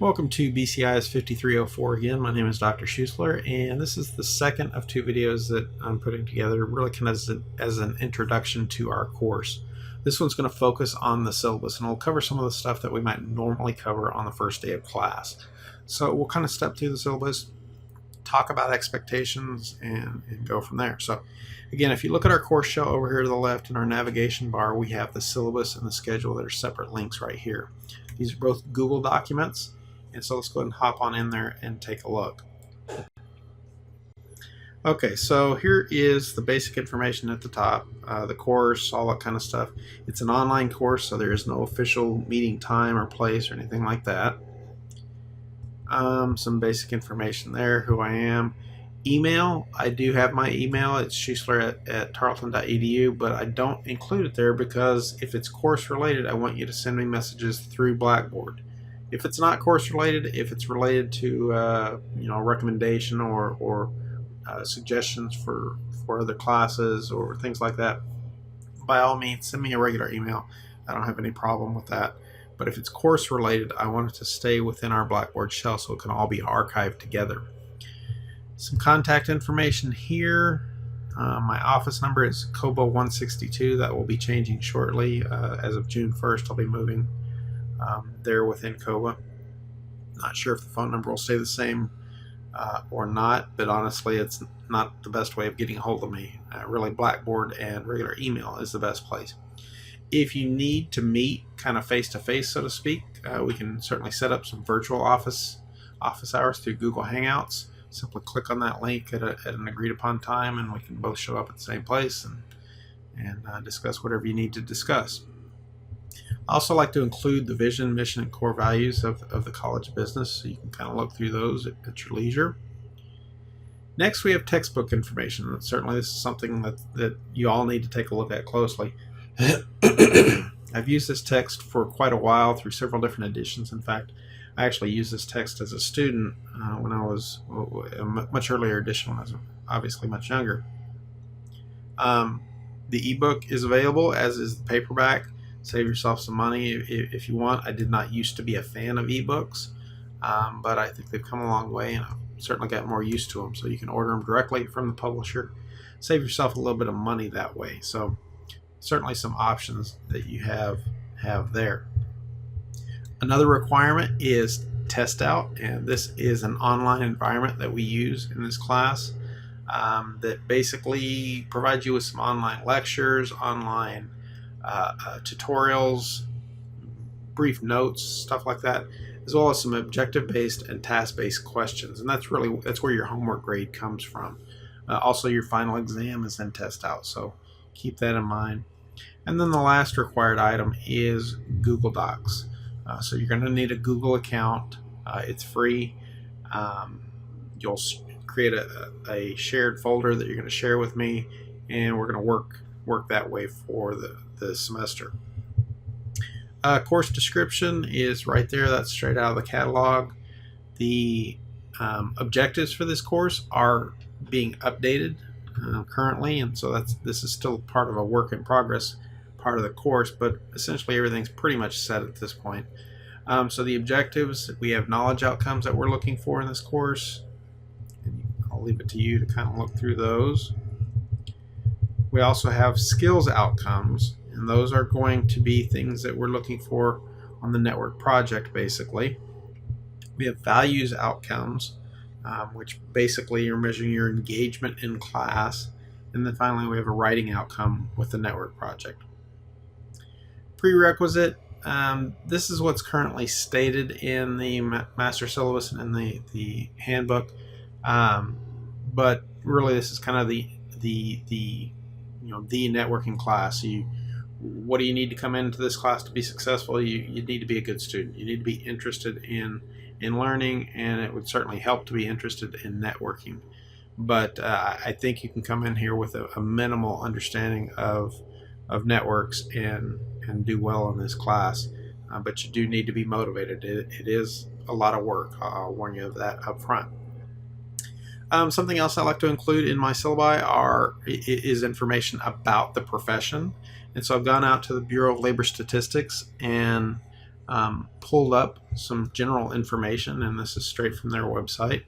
Welcome to BCIS 5304 again. My name is Dr. H.Schuessler, and this is the second of two videos that I'm putting together really kind of as an introduction to our course. This one's going to focus on the syllabus, and we'll cover some of the stuff that we might normally cover on the first day of class. So we'll kind of step through the syllabus, talk about expectations, and go from there. So again, if you look at our course shell over here to the left in our navigation bar, we have the syllabus and the schedule that are separate links right here. These are both Google documents, and so let's go ahead and hop on in there and take a look. Okay, so here is the basic information at the top, the course, all that kind of stuff. It's an online course, so there is no official meeting time or place or anything like that. Some basic information there, who I am. Email, I do have my email. It's H.Schuessler@tarleton.edu, but I don't include it there because if it's course related, I want you to send me messages through Blackboard. If it's not course related, if it's related to a recommendation or suggestions for other classes or things like that, by all means, send me a regular email. I don't have any problem with that. But if it's course related, I want it to stay within our Blackboard shell so it can all be archived together. Some contact information here. My office number is COBA 162. That will be changing shortly. As of June 1st, I'll be moving there within COBA. Not sure if the phone number will stay the same or not, but honestly, it's not the best way of getting a hold of me. Really, Blackboard and regular email is the best place. If you need to meet kind of face-to-face, so to speak, we can certainly set up some virtual office hours through Google Hangouts. Simply click on that link at an agreed-upon time, and we can both show up at the same place and discuss whatever you need to discuss. I also like to include the vision, mission, and core values of the College of Business, so you can kind of look through those at your leisure. Next, we have textbook information. Certainly, this is something that you all need to take a look at closely. I've used this text for quite a while through several different editions. In fact, I actually used this text as a student when I was a much earlier edition, when I was obviously much younger. The ebook is available, as is the paperback. Save yourself some money if you want. I did not used to be a fan of ebooks, but I think they've come a long way, and I've certainly got more used to them. So you can order them directly from the publisher. Save yourself a little bit of money that way. So certainly some options that you have there. Another requirement is test out, and this is an online environment that we use in this class that basically provides you with some online lectures, online tutorials, brief notes, stuff like that, as well as some objective-based and task-based questions, and that's where your homework grade comes from. Also, your final exam is then test out, so keep that in mind. And then the last required item is Google Docs. So you're going to need a Google account. It's free. You'll create a shared folder that you're going to share with me, and we're going to work that way for the semester. Course description is right there. That's straight out of the catalog. The objectives for this course are being updated currently, and so this is still part of a work in progress part of the course, but essentially everything's pretty much set at this point. So the objectives, we have knowledge outcomes that we're looking for in this course, and I'll leave it to you to kind of look through those. We also have skills outcomes, and those are going to be things that we're looking for on the network project, basically. We have values outcomes, which basically you're measuring your engagement in class. And then finally, we have a writing outcome with the network project. Prerequisite, this is what's currently stated in the master syllabus and in the handbook, but really this is kind of the networking class. What do you need to come into this class to be successful? You need to be a good student. You need to be interested in learning, and it would certainly help to be interested in networking. But I think you can come in here with a minimal understanding of networks and do well in this class. But you do need to be motivated. It is a lot of work. I'll warn you of that up front. Something else I like to include in my syllabi is information about the profession. And so I've gone out to the Bureau of Labor Statistics and pulled up some general information, and this is straight from their website.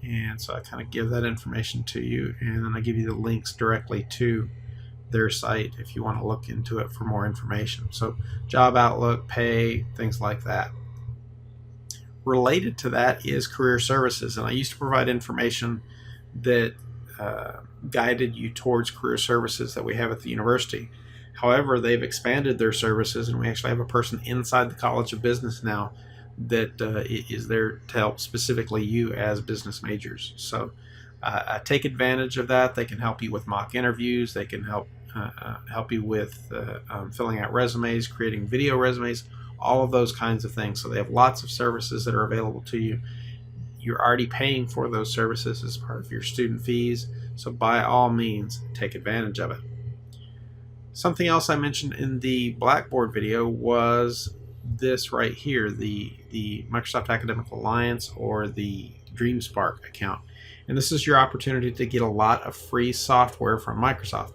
And so I kind of give that information to you, and then I give you the links directly to their site if you want to look into it for more information. So job outlook, pay, things like that. Related to that is career services, and I used to provide information that guided you towards career services that we have at the university. However, they've expanded their services, and we actually have a person inside the College of Business now that is there to help specifically you as business majors. So take advantage of that. They can help you with mock interviews. They can help you with filling out resumes, creating video resumes, all of those kinds of things. So they have lots of services that are available to you. You're already paying for those services as part of your student fees. So by all means, take advantage of it. Something else I mentioned in the Blackboard video was this right here, the Microsoft Academic Alliance, or the DreamSpark account. And this is your opportunity to get a lot of free software from Microsoft.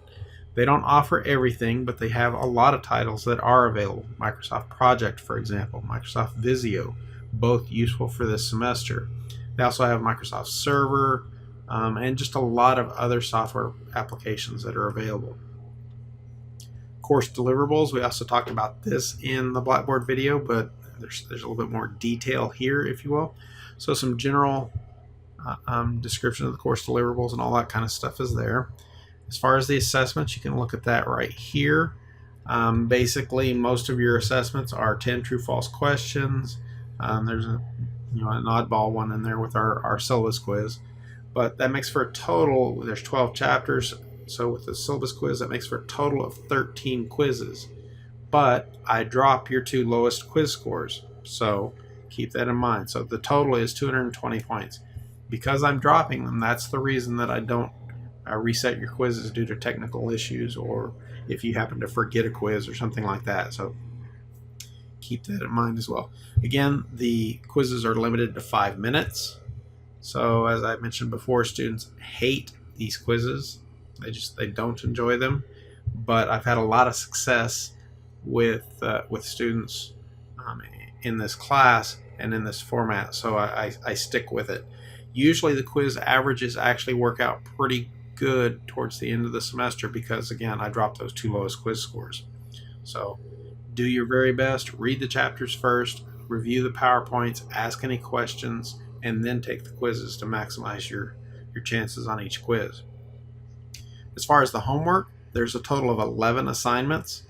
They don't offer everything, but they have a lot of titles that are available. Microsoft Project, for example, Microsoft Visio, both useful for this semester. They also have Microsoft Server, and just a lot of other software applications that are available. Course deliverables, we also talked about this in the Blackboard video, but there's a little bit more detail here, if you will. So some general description of the course deliverables and all that kind of stuff is there. As far as the assessments, you can look at that right here. Basically, most of your assessments are 10 true-false questions. There's an oddball one in there with our syllabus quiz, but that makes for a total. There's 12 chapters, so with the syllabus quiz, that makes for a total of 13 quizzes. But I drop your 2 lowest quiz scores, so keep that in mind. So the total is 220 points. Because I'm dropping them, that's the reason that I don't reset your quizzes due to technical issues, or if you happen to forget a quiz or something like that. So keep that in mind as well. Again, the quizzes are limited to 5 minutes. So as I mentioned before, students hate these quizzes. They don't enjoy them. But I've had a lot of success with students in this class and in this format, so I stick with it. Usually the quiz averages actually work out pretty good towards the end of the semester because, again, I dropped those 2 lowest quiz scores. So do your very best, read the chapters first, review the PowerPoints, ask any questions, and then take the quizzes to maximize your chances on each quiz. As far as the homework, there's a total of 11 assignments.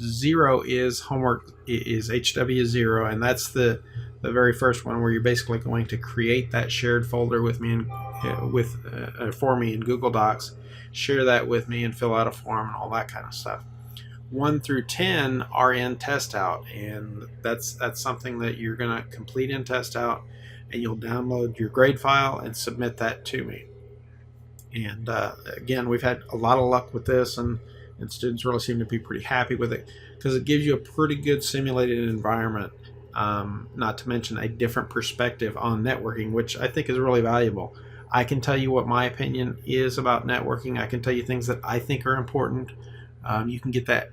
0 is homework, is HW0, and that's the very first one, where you're basically going to create that shared folder with me for me in Google Docs, share that with me and fill out a form and all that kind of stuff. 1 through 10 are in test out, and that's something that you're going to complete in test out, and you'll download your grade file and submit that to me. And again, we've had a lot of luck with this, and students really seem to be pretty happy with it because it gives you a pretty good simulated environment. Not to mention a different perspective on networking, which I think is really valuable. I can tell you what my opinion is about networking. I can tell you things that I think are important. You can get that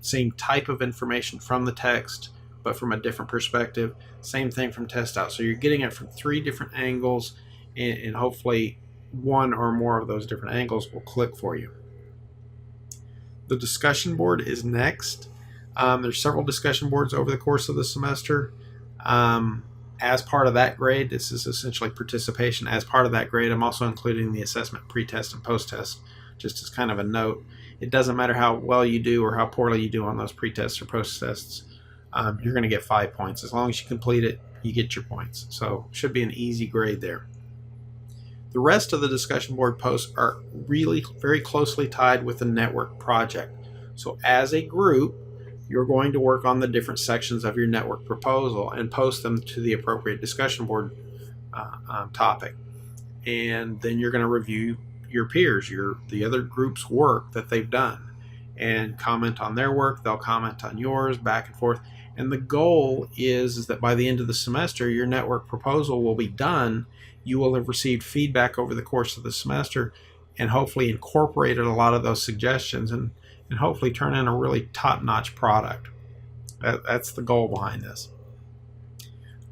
same type of information from the text, but from a different perspective. Same thing from test out. So you're getting it from 3 different angles, and hopefully one or more of those different angles will click for you. The discussion board is next. There's several discussion boards over the course of the semester. As part of that grade, this is essentially participation. As part of that grade, I'm also including the assessment pre-test and post-test, just as kind of a note. It doesn't matter how well you do or how poorly you do on those pre-tests or post-tests. You're going to get 5 points. As long as you complete it, you get your points. So it should be an easy grade there. The rest of the discussion board posts are really very closely tied with the network project. So as a group, you're going to work on the different sections of your network proposal and post them to the appropriate discussion board topic. And then you're going to review your peers, the other group's work that they've done, and comment on their work. They'll comment on yours, back and forth. And the goal is that by the end of the semester, your network proposal will be done. You will have received feedback over the course of the semester and hopefully incorporated a lot of those suggestions and hopefully turn in a really top-notch product. That's the goal behind this.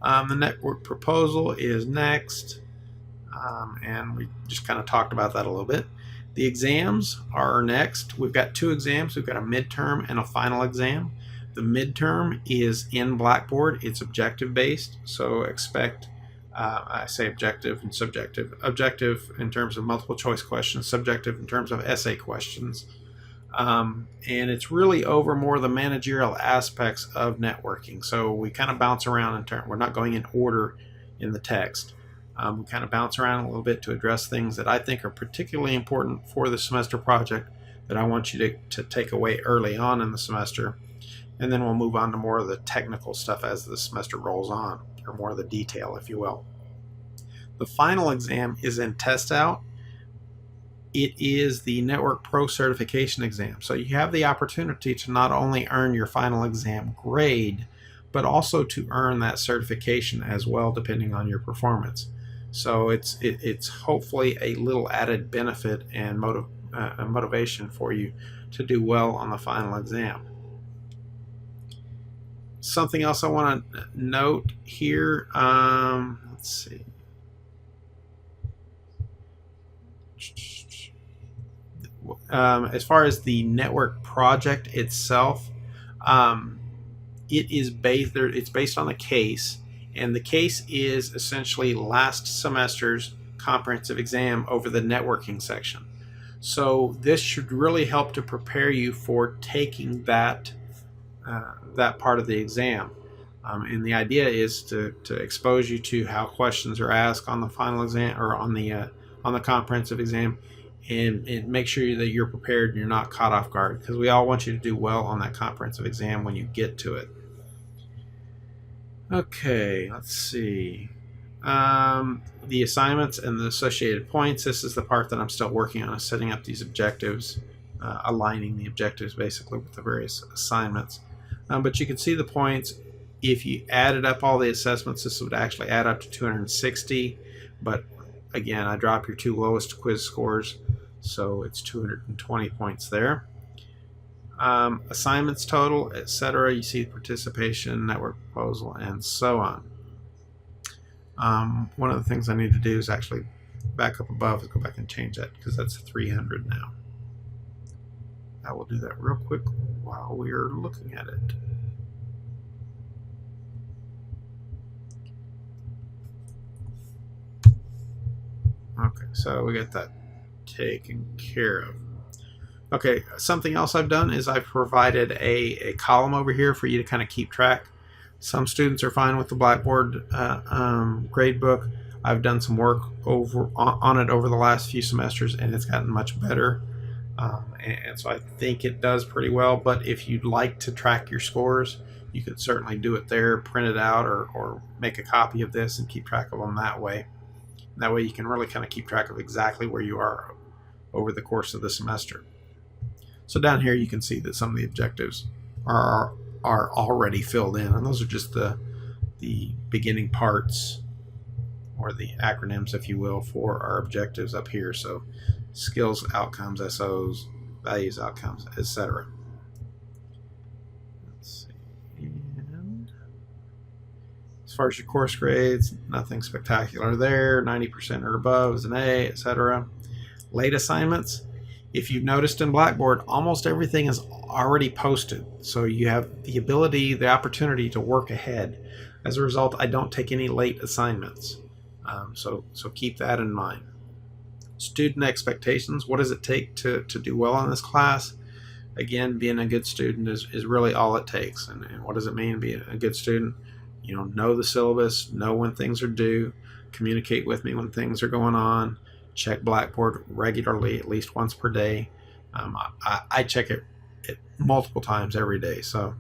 The network proposal is next, and we just kind of talked about that a little bit. The exams are next. We've got 2 exams. We've got a midterm and a final exam. The midterm is in Blackboard. It's objective based, so expect, I say objective and subjective. Objective in terms of multiple choice questions, subjective in terms of essay questions. And it's really over more the managerial aspects of networking. So we kind of bounce around in terms, we're not going in order in the text. We kind of bounce around a little bit to address things that I think are particularly important for the semester project that I want you to take away early on in the semester. And then we'll move on to more of the technical stuff as the semester rolls on, or more of the detail, if you will. The final exam is in Test Out. It is the Network Pro Certification exam. So you have the opportunity to not only earn your final exam grade, but also to earn that certification as well, depending on your performance. So it's hopefully a little added benefit and motivation for you to do well on the final exam. Something else I want to note here, let's see. As far as the network project itself, it's based on a case, and the case is essentially last semester's comprehensive exam over the networking section. So this should really help to prepare you for taking that part of the exam. And the idea is to expose you to how questions are asked on the final exam or on the comprehensive exam, and make sure that you're prepared and you're not caught off guard, because we all want you to do well on that comprehensive exam when you get to it. Okay, let's see. The assignments and the associated points. This is the part that I'm still working on, is setting up these objectives, aligning the objectives basically with the various assignments. But you can see the points. If you added up all the assessments, this would actually add up to 260. But again, I drop your 2 lowest quiz scores, so it's 220 points there. Assignments total, etc. You see participation, network proposal, and so on. One of the things I need to do is actually back up above and go back and change that, because that's 300 now. I will do that real quick while we are looking at it. Okay, so we got that taken care of. Okay, something else I've done is I've provided a column over here for you to kind of keep track. Some students are fine with the Blackboard gradebook. I've done some work on it over the last few semesters, and it's gotten much better. And so I think it does pretty well. But if you'd like to track your scores, you could certainly do it there, print it out, or make a copy of this and keep track of them that way. That way you can really kind of keep track of exactly where you are over the course of the semester. So down here you can see that some of the objectives are already filled in, and those are just the beginning parts, or the acronyms, if you will, for our objectives up here. So skills, outcomes, SOs, values, outcomes, etc. Let's see. And as far as your course grades, nothing spectacular there. 90% or above is an A, etc. Late assignments. If you've noticed in Blackboard, almost everything is already posted, so you have the opportunity to work ahead. As a result, I don't take any late assignments, so keep that in mind. Student expectations. What does it take to do well in this class? Again, being a good student is really all it takes. And what does it mean to be a good student? Know the syllabus, know when things are due, communicate with me when things are going on, check Blackboard regularly, at least once per day. I check it multiple times every day, so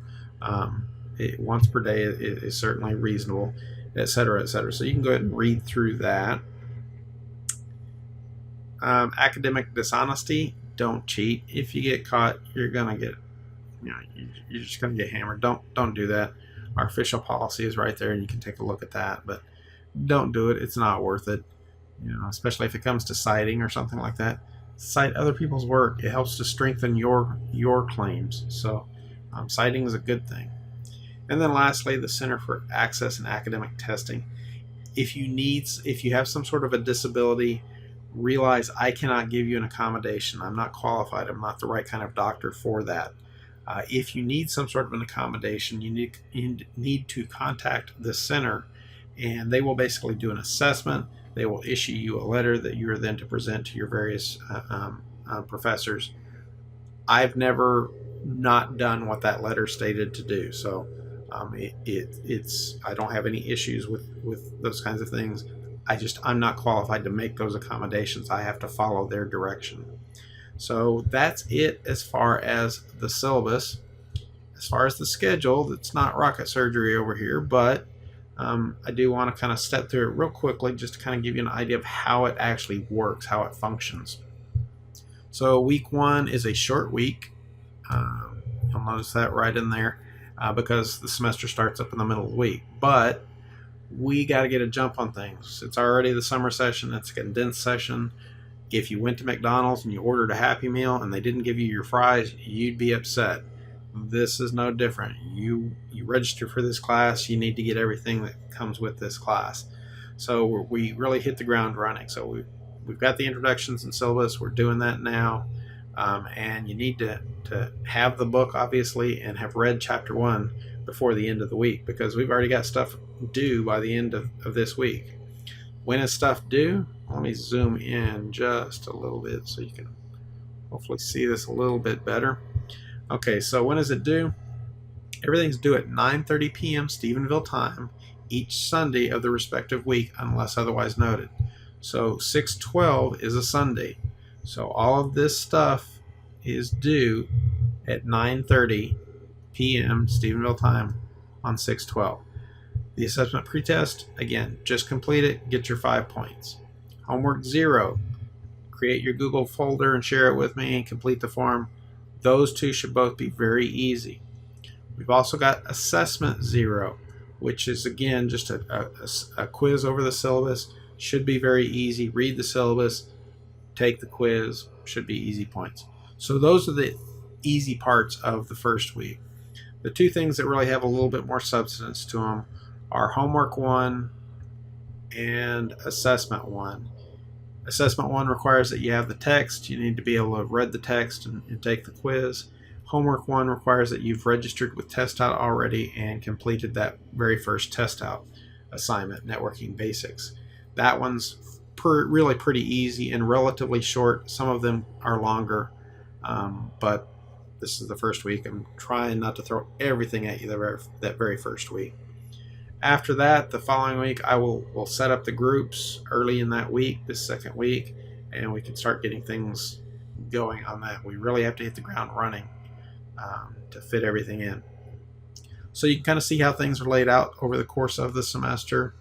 once per day is certainly reasonable, etc., etc. So you can go ahead and read through that. Academic dishonesty. Don't cheat. If you get caught, you're gonna get, you're just gonna get hammered. Don't do that. Our official policy is right there, and you can take a look at that. But don't do it. It's not worth it. Especially if it comes to citing or something like that. Cite other people's work. It helps to strengthen your claims. So citing is a good thing. And then lastly, the Center for Access and Academic Testing. If you have some sort of a disability, realize I cannot give you an accommodation. I'm not qualified. I'm not the right kind of doctor for that. If you need some sort of an accommodation, you need to contact the center, and they will basically do an assessment. They will issue you a letter that you are then to present to your various professors. I've never not done what that letter stated to do, so it's I don't have any issues with those kinds of things. I'm not qualified to make those accommodations. I have to follow their direction. So that's it as far as the syllabus. As far as the schedule, it's not rocket surgery over here, but I do want to kind of step through it real quickly just to kind of give you an idea of how it actually works, how it functions. So week 1 is a short week. You'll notice that right in there because the semester starts up in the middle of the week. But we got to get a jump on things. It's already the summer session. It's a condensed session. If you went to McDonald's and you ordered a Happy Meal and they didn't give you your fries, you'd be upset. This is no different. You register for this class, you need to get everything that comes with this class. So we really hit the ground running. So we've got the introductions and syllabus. We're doing that now. And you need to have the book, obviously, and have read chapter 1 before the end of the week, because we've already got stuff due by the end of this week. When is stuff due? Let me zoom in just a little bit so you can hopefully see this a little bit better. Okay, so when is it due? Everything's due at 9:30 p.m. Stephenville time each Sunday of the respective week, unless otherwise noted. So 6/12 is a Sunday. So all of this stuff is due at 9:30 p.m. Stephenville time on 6/12. The assessment pretest, again, just complete it, get your 5 points. Homework 0, create your Google folder and share it with me and complete the form. Those two should both be very easy. We've also got assessment 0, which is, again, just a quiz over the syllabus. Should be very easy. Read the syllabus, take the quiz, should be easy points. So those are the easy parts of the first week. The two things that really have a little bit more substance to them are homework 1 and assessment 1. Assessment 1 requires that you have the text. You need to be able to have read the text and take the quiz. Homework 1 requires that you've registered with Test Out already and completed that very first Test Out assignment, Networking Basics. That one's really pretty easy and relatively short. Some of them are longer, but this is the first week. I'm trying not to throw everything at you that very first week. After that, the following week, we'll set up the groups early in that week, this second week, and we can start getting things going on that. We really have to hit the ground running to fit everything in. So you can kind of see how things are laid out over the course of the semester.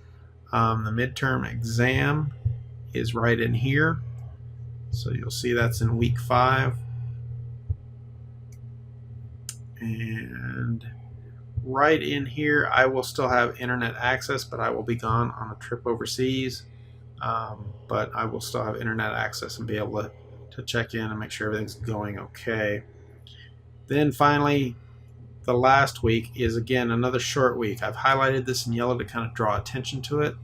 The midterm exam is right in here. So you'll see that's in week 5. And right in here, I will still have internet access, but I will be gone on a trip overseas. But I will still have internet access and be able to check in and make sure everything's going okay. Then finally, the last week is, again, another short week. I've highlighted this in yellow to kind of draw attention to it.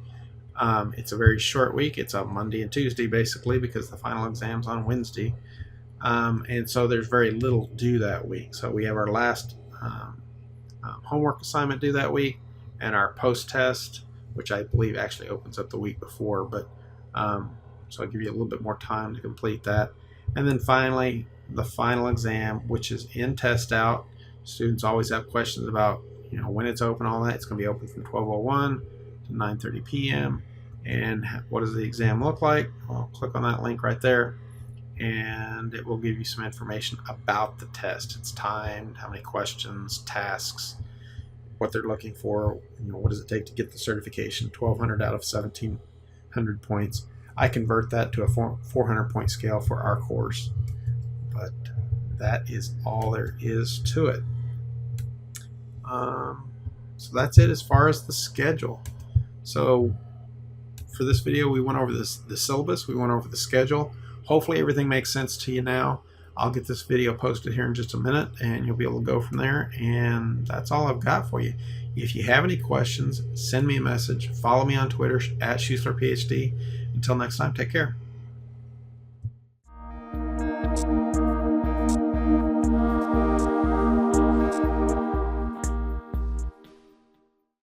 It's a very short week. It's a Monday and Tuesday, basically, because the final exam's on Wednesday. And so there's very little due that week. So we have our last homework assignment due that week, and our post-test, which I believe actually opens up the week before, but so I'll give you a little bit more time to complete that. And then finally, the final exam, which is in Test Out. Students always have questions about, when it's open, all that. It's going to be open from 12:01 to 9:30 p.m. And what does the exam look like? Well, click on that link right there, and it will give you some information about the test. It's timed, how many questions, tasks, what they're looking for, what does it take to get the certification, 1,200 out of 1,700 points. I convert that to a 400-point scale for our course, but that is all there is to it. So that's it as far as the schedule. So for this video, we went over the syllabus, we went over the schedule. Hopefully everything makes sense to you now. I'll get this video posted here in just a minute, and you'll be able to go from there. And that's all I've got for you. If you have any questions, send me a message. Follow me on Twitter at H.Schuessler PhD. Until next time, take care.